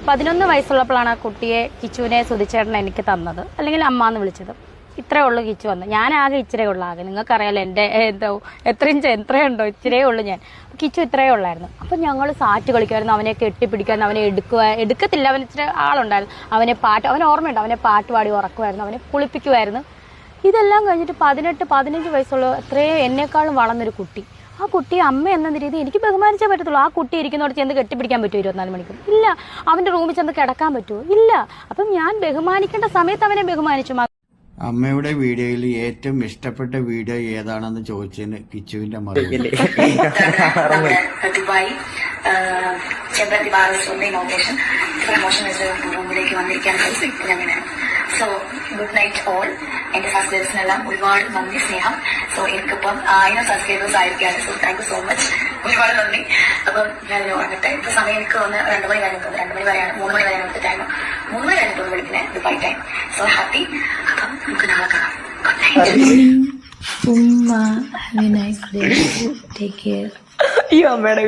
11 വയസ്സുള്ളപ്പോഴാണ് ആ കുട്ടിയെ കിച്ചുവിനെ സുധിച്ചേട്ടൻ എനിക്ക് തന്നത്, അല്ലെങ്കിൽ അമ്മ എന്ന് വിളിച്ചത്. ഇത്രയേ ഉള്ളൂ കിച്ചു വന്ന്. ഞാൻ ആകെ ഇച്ചിരേ ഉള്ളൂ. ആകെ നിങ്ങൾക്കറിയാലോ എൻ്റെ എന്തോ എത്രയുണ്ടോ ഇച്ചിരേ ഉള്ളൂ ഞാൻ. കിച്ചു ഇത്രയേ ഉള്ളായിരുന്നു. അപ്പം ഞങ്ങൾ സാറ്റ് കളിക്കുമായിരുന്നു, അവനെ കെട്ടിപ്പിടിക്കുമായിരുന്നു, അവനെ എടുക്കത്തില്ല. അവൻ ഇച്ചിരി ആളുണ്ടായിരുന്നു. അവൻ ഓർമ്മയുണ്ട്, അവനെ പാട്ട് പാടി ഉറക്കുമായിരുന്നു, അവനെ കുളിപ്പിക്കുമായിരുന്നു. ഇതെല്ലാം കഴിഞ്ഞിട്ട് 18-15 വയസ്സുള്ള എത്രയോ എന്നെക്കാളും വളർന്നൊരു കുട്ടി. ആ കുട്ടിയെ അമ്മ എന്ന രീതി എനിക്ക് ബഹുമാനിച്ചേ പറ്റത്തുള്ളൂ. ആ കുട്ടി ഇരിക്കുന്നതോട് ചെന്ന് കെട്ടിപ്പിടിക്കാൻ പറ്റുമോ 24 മണിക്കൂർ? ഇല്ല. അവൻ്റെ റൂമിൽ ചെന്ന് കിടക്കാൻ പറ്റുമോ? ഇല്ല. അപ്പം ഞാൻ ബഹുമാനിക്കേണ്ട സമയത്ത് അവനെ ബഹുമാനിച്ചു. അമ്മയുടെ വീഡിയോയിൽ ഏറ്റവും ഇഷ്ടപ്പെട്ട വീഡിയോ ഏതാണെന്ന് ചോദിച്ചതിന് കിച്ചുവിന്റെ മറുപടി ദുബായ് ചെമ്പരത്തി ബാറോസിന്റെ ഇനോഗ്രേഷൻ പ്രമോഷൻ റൂമിലേക്ക് വന്നിരിക്കാൻ അങ്ങനെ. So good night all. എന്റെ സബ്സ്ക്രൈബേഴ്സിനെല്ലാം ഒരുപാട് നന്ദി, സ്നേഹം. സോ എനിക്കിപ്പം 1000 സബ്സ്ക്രൈബേഴ്സ് ആയിരിക്കുകയാണ്. So thank you so much, ഒരുപാട് നന്ദി. അപ്പം ഞാൻ ഉറങ്ങട്ടെ. ഇപ്പൊ സമയം എനിക്ക് ഒന്ന് 2 മണി കഴിഞ്ഞിട്ടുണ്ട്. 2 മണി വരെയാണ്, 3 മണി വരെയാണ് ഇവിടുത്തെ ടൈം. 3 മണി കഴിഞ്ഞിട്ടുണ്ട് വിളിക്കുന്നത്, ദുബായ് ടൈം. So happy. അപ്പം നമുക്ക് നാളെ കാണാം. Good night. Have a nice day. Take care. ഈ അമ്മയുടെ